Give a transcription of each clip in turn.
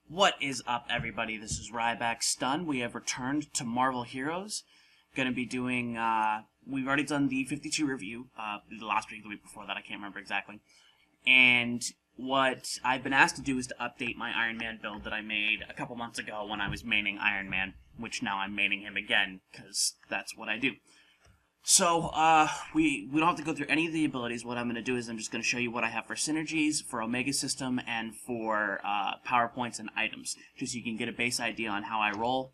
What is up, everybody? This is RybackStun. We have returned to Marvel Heroes. Going to be doing, we've already done the 52 review, the last week, the week before that, I can't remember exactly. And what I've been asked to do is to update my Iron Man build that I made a couple months ago when I was maining Iron Man, which now I'm maining him again, because that's what I do. So, we don't have to go through any of the abilities. What I'm going to do is I'm just going to show you what I have for Synergies, for Omega System, and for PowerPoints and items, just so you can get a base idea on how I roll,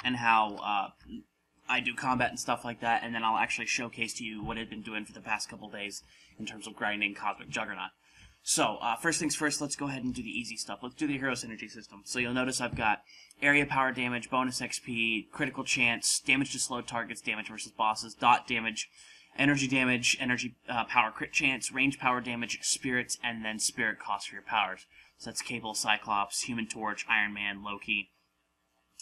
and how I do combat and stuff like that, and then I'll actually showcase to you what I've been doing for the past couple days in terms of grinding Cosmic Juggernaut. So, first things first, let's go ahead and do the easy stuff. Let's do the Hero Synergy system. So you'll notice I've got area power damage, bonus XP, critical chance, damage to slow targets, damage versus bosses, dot damage, energy power crit chance, range power damage, spirits, and then spirit cost for your powers. So that's Cable, Cyclops, Human Torch, Iron Man, Loki,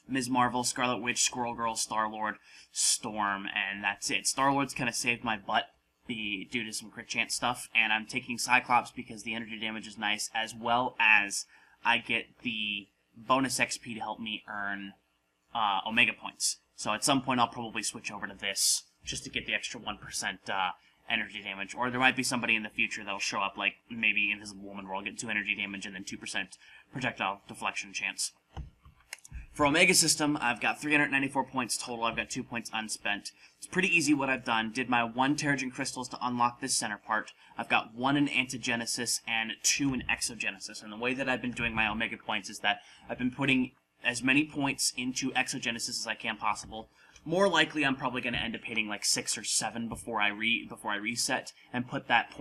Ms. Marvel, Scarlet Witch, Squirrel Girl, Star-Lord, Storm, and that's it. Star-Lord's kind of saved my butt due to some crit chance stuff, and I'm taking Cyclops because the energy damage is nice, as well as I get the bonus XP to help me earn Omega points. So at some point I'll probably switch over to this just to get the extra 1% energy damage, or there might be somebody in the future that'll show up, like maybe Invisible Woman, where I'll get 2 energy damage and then 2% projectile deflection chance. For Omega System, I've got 394 points total. I've got 2 points unspent. It's pretty easy what I've done. Did my 1 Terrigen Crystals to unlock this center part. I've got 1 in Antigenesis and 2 in Exogenesis. And the way that I've been doing my Omega points is that I've been putting as many points into Exogenesis as I can possible. More likely, I'm probably going to end up hitting like 6 or 7 before I reset, and put that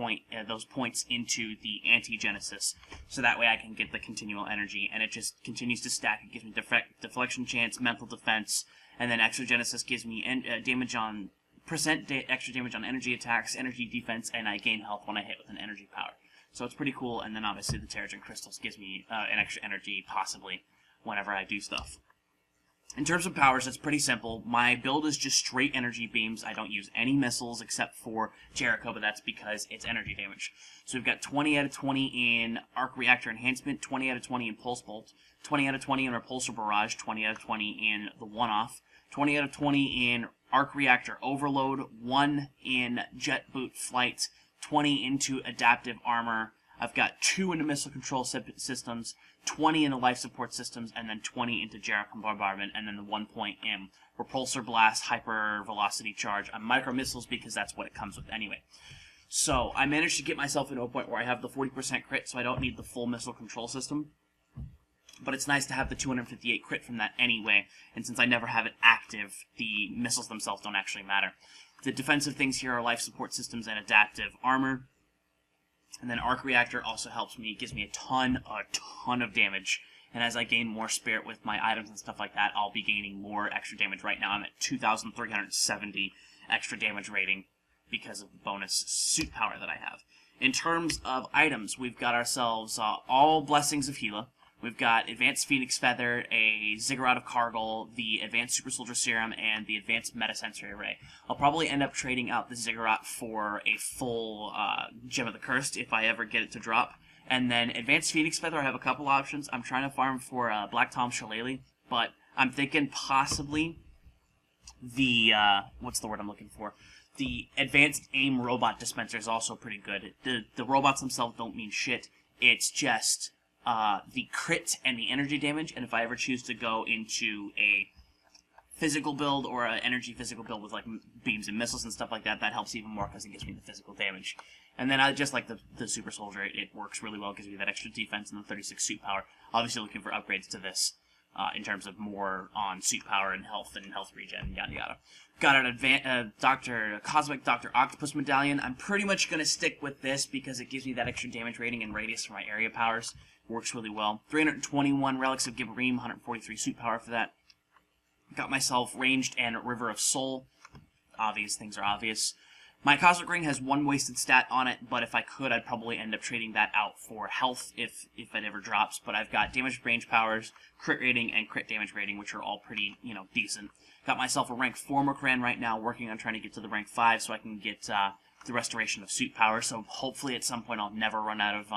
those points into the Antigenesis, so that way I can get the continual energy, and it just continues to stack. It gives me deflection chance, mental defense, and then Exogenesis gives me extra damage on energy attacks, energy defense, and I gain health when I hit with an energy power. So it's pretty cool, and then obviously the Terrigen Crystals gives me an extra energy, possibly, whenever I do stuff. In terms of powers, it's pretty simple. My build is just straight energy beams. I don't use any missiles except for Jericho, but that's because it's energy damage. So we've got 20 out of 20 in Arc Reactor Enhancement, 20 out of 20 in Pulse Bolt, 20 out of 20 in Repulsor Barrage, 20 out of 20 in the One-Off, 20 out of 20 in Arc Reactor Overload, 1 in Jet Boot Flight, 20 into Adaptive Armor. I've got 2 into Missile Control Systems, 20 into Life Support Systems, and then 20 into Jericho Bombardment, and then the 1 point in Repulsor Blast, Hyper Velocity Charge, and Micro Missiles, because that's what it comes with anyway. So I managed to get myself into a point where I have the 40% crit, so I don't need the full Missile Control System. But it's nice to have the 258 crit from that anyway, and since I never have it active, the missiles themselves don't actually matter. The defensive things here are Life Support Systems and Adaptive Armor. And then Arc Reactor also helps me. It gives me a ton of damage. And as I gain more spirit with my items and stuff like that, I'll be gaining more extra damage. Right now I'm at 2,370 extra damage rating because of the bonus suit power that I have. In terms of items, we've got ourselves all Blessings of Gila. We've got Advanced Phoenix Feather, a Ziggurat of Cargill, the Advanced Super Soldier Serum, and the Advanced Metasensory Array. I'll probably end up trading out the Ziggurat for a full Gem of the Cursed if I ever get it to drop. And then Advanced Phoenix Feather, I have a couple options. I'm trying to farm for Black Tom Shillelagh, but I'm thinking possibly the, what's the word I'm looking for? The Advanced Aim Robot Dispenser is also pretty good. The robots themselves don't mean shit. It's just the crit and the energy damage, and if I ever choose to go into a physical build or an energy physical build with like beams and missiles and stuff like that, that helps even more because it gives me the physical damage. And then I just like the Super Soldier. It works really well, gives me that extra defense and the 36 suit power. Obviously looking for upgrades to this in terms of more on suit power and health regen, yada yada. Got an Cosmic Dr. Octopus Medallion. I'm pretty much going to stick with this because it gives me that extra damage rating and radius for my area powers. Works really well. 321 Relics of Gibberim, 143 suit power for that. Got myself Ranged and River of Soul. Obvious, things are obvious. My Cosmic Ring has 1 wasted stat on it, but if I could, I'd probably end up trading that out for health if it ever drops. But I've got damage range powers, crit rating, and crit damage rating, which are all pretty, decent. Got myself a rank 4 Mokran right now, working on trying to get to the rank 5 so I can get the restoration of suit power. So hopefully at some point I'll never run out of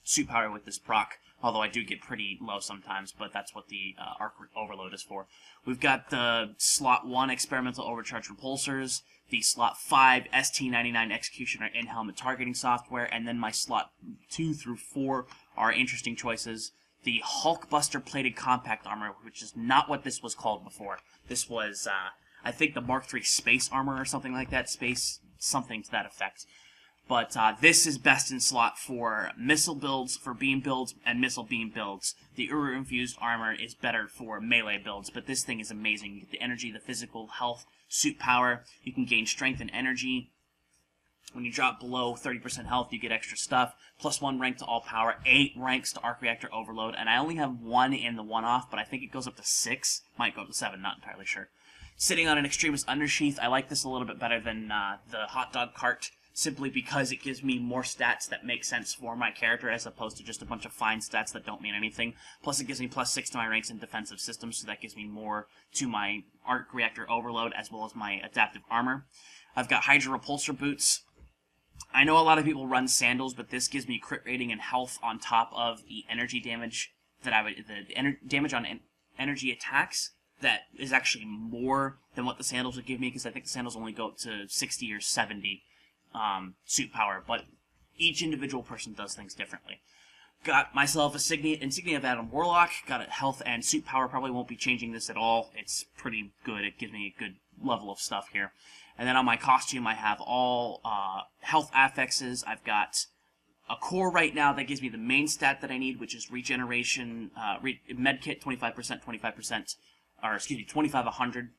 suit power with this proc. although I do get pretty low sometimes, but that's what the arc overload is for. We've got the slot 1 experimental overcharge repulsors, the slot 5 ST99 executioner in-helmet targeting software, and then my slot 2 through 4 are interesting choices. The Hulkbuster plated compact armor, which is not what this was called before. This was, I think, the Mark III space armor or something like that. Space, something to that effect. But this is best in slot for missile builds, for beam builds, and missile beam builds. The Uru-infused armor is better for melee builds, but this thing is amazing. You get the energy, the physical, health, suit power. You can gain strength and energy. When you drop below 30% health, you get extra stuff. +1 rank to all power, 8 ranks to Arc Reactor Overload, and I only have 1 in the one-off, but I think it goes up to 6. Might go up to 7, not entirely sure. Sitting on an Extremis Undersheath, I like this a little bit better than the Hot Dog Cart, simply because it gives me more stats that make sense for my character as opposed to just a bunch of fine stats that don't mean anything. Plus it gives me +6 to my ranks in defensive systems, so that gives me more to my Arc Reactor Overload as well as my adaptive armor. I've got Hydra Repulsor Boots. I know a lot of people run sandals, but this gives me crit rating and health on top of the energy damage that damage on energy attacks. That is actually more than what the sandals would give me, because I think the sandals only go up to 60 or 70 suit power, but each individual person does things differently. Got myself a Insignia of Adam Warlock, got a health and suit power, probably won't be changing this at all. It's pretty good, it gives me a good level of stuff here. And then on my costume I have all health affixes. I've got a core right now that gives me the main stat that I need, which is regeneration, medkit 25%, 25%, or excuse me, 25, 100.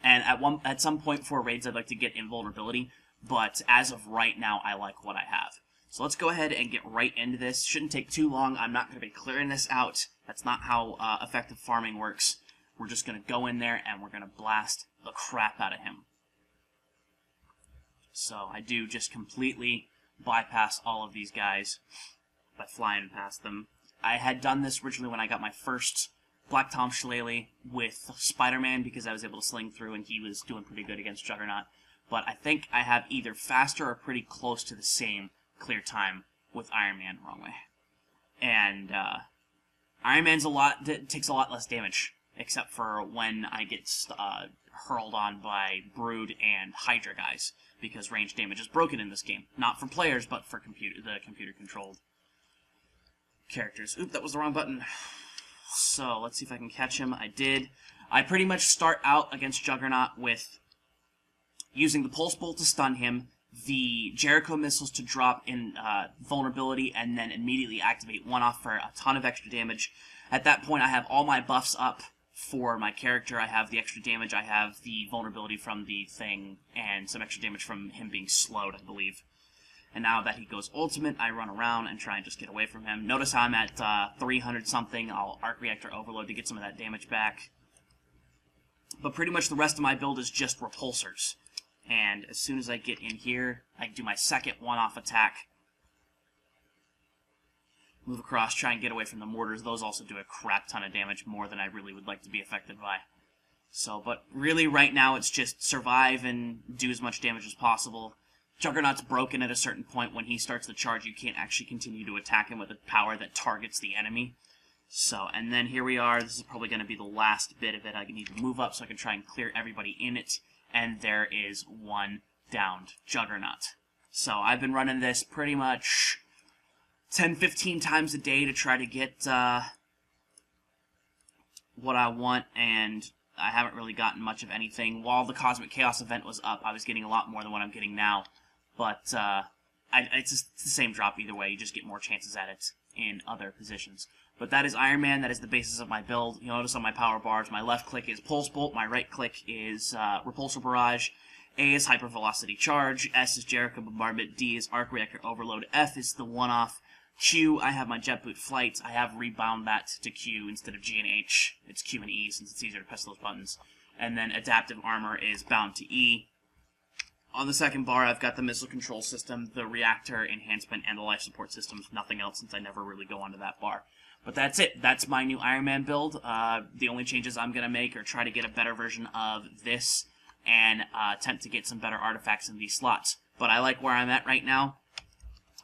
And at some point for raids I'd like to get invulnerability, but as of right now I like what I have. So let's go ahead and get right into this. Shouldn't take too long. I'm not going to be clearing this out. That's not how effective farming works. We're just going to go in there and we're going to blast the crap out of him. So I do just completely bypass all of these guys by flying past them. I had done this originally when I got my first Black Tom Shillelagh with Spider-Man, because I was able to sling through and he was doing pretty good against Juggernaut. But I think I have either faster or pretty close to the same clear time with Iron Man, wrong way. And Iron Man's takes a lot less damage, except for when I get hurled on by Brood and Hydra guys, because range damage is broken in this game. Not for players, but for the computer-controlled characters. Oop, that was the wrong button. So, let's see if I can catch him. I did. I pretty much start out against Juggernaut with using the Pulse Bolt to stun him, the Jericho missiles to drop in vulnerability, and then immediately activate one-off for a ton of extra damage. At that point, I have all my buffs up for my character. I have the extra damage, I have the vulnerability from the thing, and some extra damage from him being slowed, I believe. And now that he goes ultimate, I run around and try and just get away from him. Notice how I'm at 300-something. I'll Arc Reactor Overload to get some of that damage back. But pretty much the rest of my build is just repulsors. And as soon as I get in here, I can do my second one-off attack. Move across, try and get away from the mortars. Those also do a crap ton of damage, more than I really would like to be affected by. So, but really right now it's just survive and do as much damage as possible. Juggernaut's broken at a certain point. When he starts the charge, you can't actually continue to attack him with a power that targets the enemy. So, and then here we are. This is probably going to be the last bit of it. I need to move up so I can try and clear everybody in it. And there is one downed Juggernaut. So I've been running this pretty much 10-15 times a day to try to get what I want, and I haven't really gotten much of anything. While the Cosmic Chaos event was up, I was getting a lot more than what I'm getting now. But it's the same drop either way. You just get more chances at it in other positions. But that is Iron Man. That is the basis of my build. You'll notice on my power bars, my left click is Pulse Bolt, my right click is Repulsor Barrage, A is Hypervelocity Charge, S is Jericho Bombardment, D is Arc Reactor Overload, F is the one-off, Q, I have my Jet Boot Flight. I have rebound that to Q instead of G and H. It's Q and E since it's easier to press those buttons. And then Adaptive Armor is bound to E. On the second bar, I've got the Missile Control System, the Reactor Enhancement, and the Life Support Systems. Nothing else, since I never really go onto that bar. But that's it. That's my new Iron Man build. The only changes I'm going to make are try to get a better version of this and attempt to get some better artifacts in these slots. But I like where I'm at right now.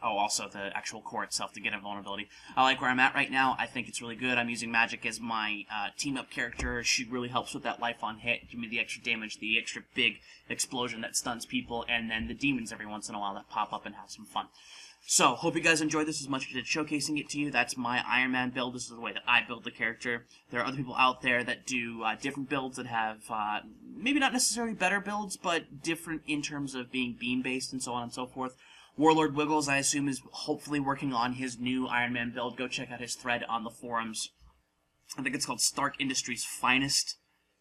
Oh, also the actual core itself to get invulnerability. I like where I'm at right now. I think it's really good. I'm using Magic as my team-up character. She really helps with that life on hit. Give me the extra damage, the extra big explosion that stuns people, and then the demons every once in a while that pop up and have some fun. So, hope you guys enjoyed this as much as I did showcasing it to you. That's my Iron Man build. This is the way that I build the character. There are other people out there that do different builds that have maybe not necessarily better builds, but different in terms of being beam-based and so on and so forth. Warlord Wiggles, I assume, is hopefully working on his new Iron Man build. Go check out his thread on the forums. I think it's called Stark Industries Finest.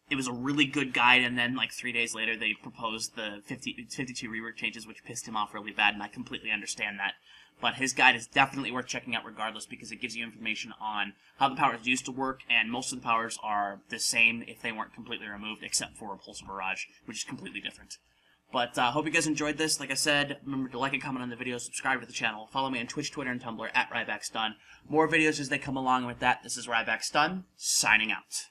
It was a really good guide, and then like 3 days later they proposed the 52 rework changes, which pissed him off really bad, and I completely understand that. But his guide is definitely worth checking out regardless, because it gives you information on how the powers used to work, and most of the powers are the same if they weren't completely removed, except for Repulsor Barrage, which is completely different. But hope you guys enjoyed this. Like I said, remember to like and comment on the video, subscribe to the channel, follow me on Twitch, Twitter, and Tumblr at RybackStun. More videos as they come along with that. This is RybackStun, signing out.